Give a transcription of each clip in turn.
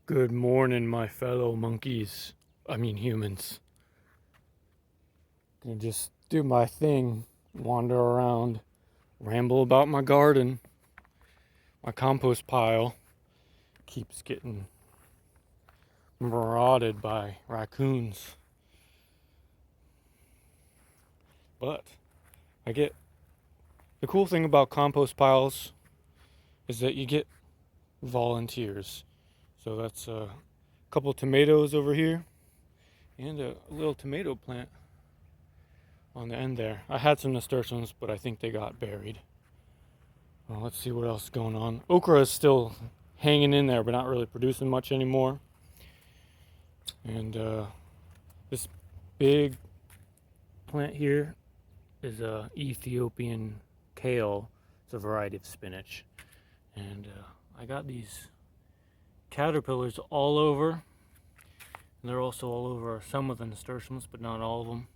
Good morning, my fellow monkeys. I mean humans. Gonna just do my thing, wander around, ramble about my garden. My compost pile keeps getting marauded by raccoons. But I get the cool thing about compost piles is that you get volunteers. So that's a couple tomatoes over here and a little tomato plant on the end there. I had some nasturtiums, but I think they got buried. Well, let's see what else is going on. Okra is still hanging in there, but not really producing much anymore. And this big plant here is a Ethiopian kale. It's a variety of spinach. And I got these caterpillars all over. And they're also all over some of the nasturtiums, but not all of them.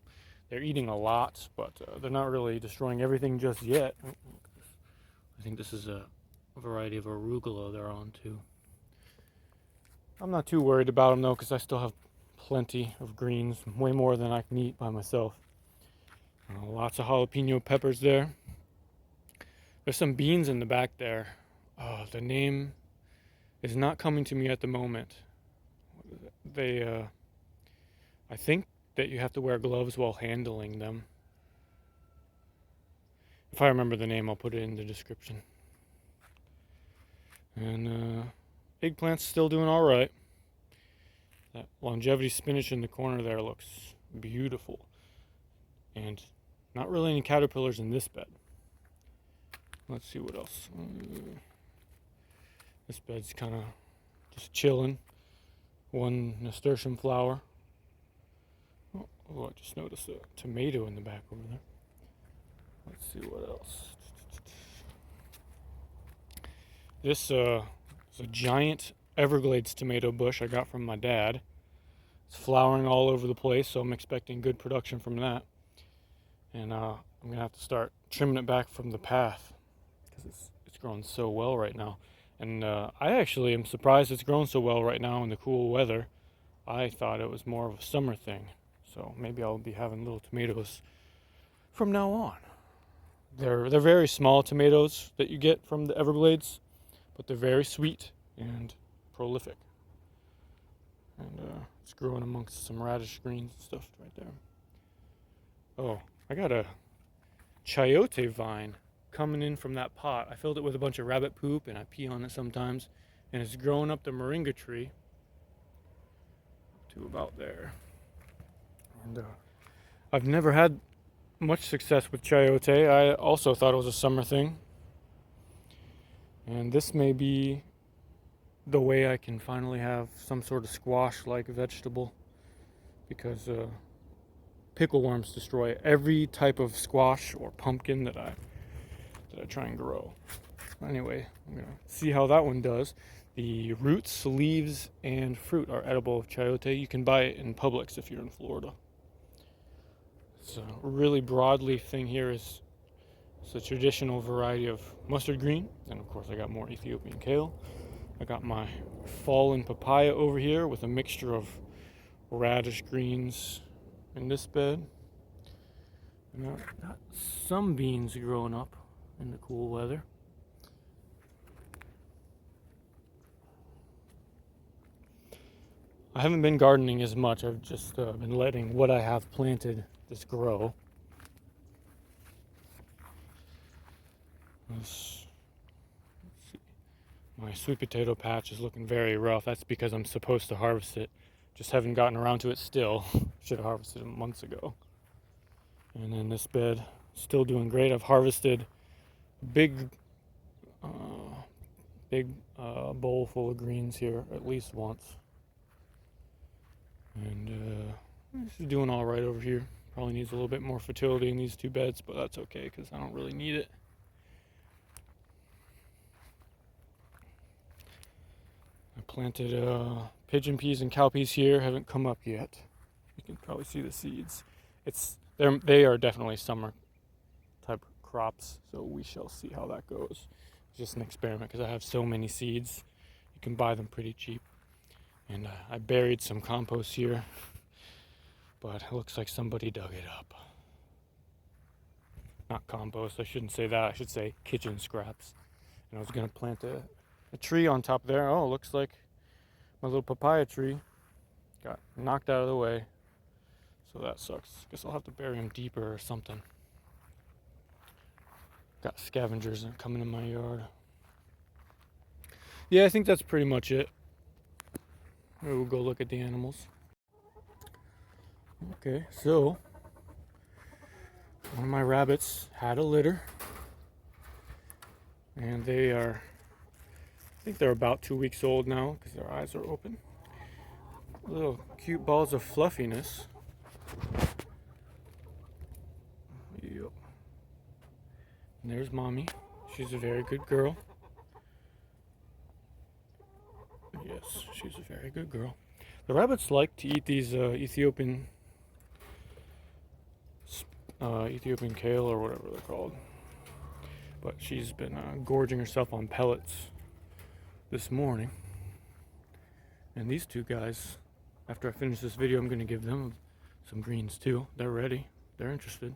They're eating a lot, but they're not really destroying everything just yet. I think this is a variety of arugula they're on too. I'm not too worried about them though, because I still have plenty of greens, way more than I can eat by myself. Lots of jalapeno peppers there. There's some beans in the back there. The name is not coming to me at the moment. I think that you have to wear gloves while handling them. If I remember the name, I'll put it in the description. And eggplant's still doing all right. That longevity spinach in the corner there looks beautiful. And not really any caterpillars in this bed. Let's see what else. This bed's kind of just chilling. One nasturtium flower. Oh, I just noticed a tomato in the back over there. Let's see what else. This is a giant Everglades tomato bush I got from my dad. It's flowering all over the place, so I'm expecting good production from that. And I'm going to have to start trimming it back from the path because it's growing so well right now. And I actually am surprised it's growing so well right now in the cool weather. I thought it was more of a summer thing. So maybe I'll be having little tomatoes from now on. They're very small tomatoes that you get from the Everglades, but they're very sweet and prolific. And it's growing amongst some radish greens and stuff right there. Oh, I got a chayote vine coming in from that pot. I filled it with a bunch of rabbit poop and I pee on it sometimes. And it's growing up the moringa tree to about there. And I've never had much success with chayote. I also thought it was a summer thing. And this may be the way I can finally have some sort of squash-like vegetable, because pickle worms destroy every type of squash or pumpkin that I try and grow. Anyway, I'm gonna see how that one does. The roots, leaves, and fruit are edible of chayote. You can buy it in Publix if you're in Florida. It's a really broadleaf thing here. It's a traditional variety of mustard green, and of course I got more Ethiopian kale. I got my fallen papaya over here with a mixture of radish greens in this bed. And I got some beans growing up in the cool weather. I haven't been gardening as much. I've just been letting what I have planted just grow. Let's see. My sweet potato patch is looking very rough. That's because I'm supposed to harvest it. Just haven't gotten around to it still. Should have harvested it months ago. And then this bed, still doing great. I've harvested a big bowl full of greens here at least once. And this is doing all right over here. Probably needs a little bit more fertility in these two beds, but that's okay because I don't really need it. I planted pigeon peas and cowpeas here. Haven't come up yet. You can probably see the seeds. They are definitely summer type crops, so we shall see how that goes. It's just an experiment because I have so many seeds. You can buy them pretty cheap. And I buried some compost here, but it looks like somebody dug it up. Not compost, I shouldn't say that, I should say kitchen scraps. And I was gonna plant a tree on top there. Oh, looks like my little papaya tree got knocked out of the way. So that sucks. Guess I'll have to bury him deeper or something. Got scavengers coming in my yard. Yeah, I think that's pretty much it. Maybe we'll go look at the animals. Okay, so one of my rabbits had a litter, and I think they're about 2 weeks old now because their eyes are open. Little cute balls of fluffiness. Yep. And there's mommy. She's a very good girl. Yes, she's a very good girl. The rabbits like to eat these Ethiopian kale or whatever they're called. But she's been gorging herself on pellets this morning. And these two guys, after I finish this video, I'm going to give them some greens too. They're ready. They're interested.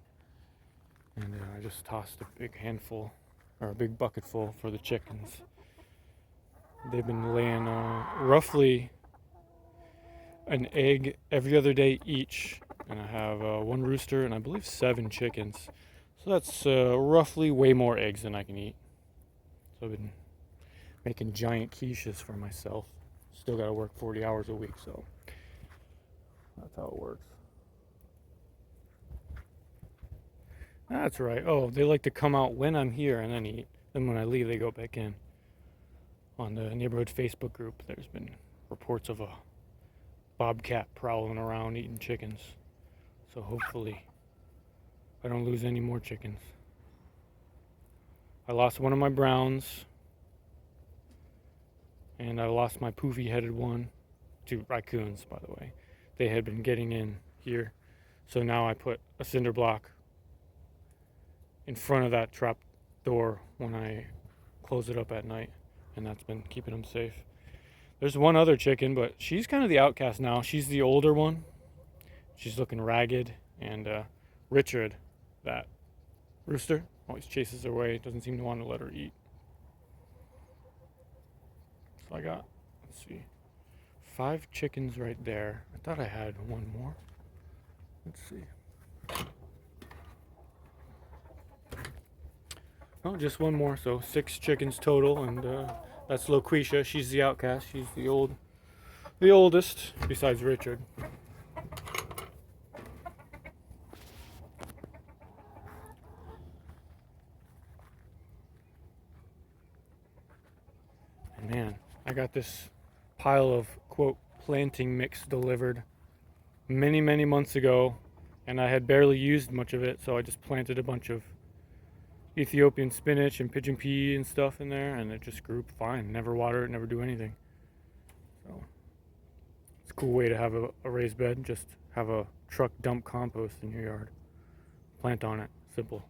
And I just tossed a big handful, or a big bucket full for the chickens. They've been laying roughly an egg every other day each. And I have one rooster and I believe 7 chickens. So that's roughly way more eggs than I can eat. So I've been making giant quiches for myself. Still got to work 40 hours a week, so that's how it works. That's right. Oh, they like to come out when I'm here and then eat. Then when I leave, they go back in. On the neighborhood Facebook group, there's been reports of a bobcat prowling around eating chickens. So hopefully I don't lose any more chickens. I lost one of my browns. And I lost my poofy-headed one to raccoons, by the way. They had been getting in here. So now I put a cinder block in front of that trap door when I close it up at night. And that's been keeping them safe. There's one other chicken, but she's kind of the outcast now. She's the older one. She's looking ragged. And Richard, that rooster, always chases her away. Doesn't seem to want to let her eat. I got, let's see, 5 chickens right there. I thought I had one more. Let's see. Oh, just one more, so 6 chickens total, and that's Loquisha. She's the outcast. She's the oldest, besides Richard. And man, I got this pile of, quote, planting mix delivered many, many months ago, and I had barely used much of it, so I just planted a bunch of Ethiopian spinach and pigeon pea and stuff in there, and it just grew fine. Never water it, never do anything. So it's a cool way to have a raised bed. Just have a truck dump compost in your yard. Plant on it. Simple.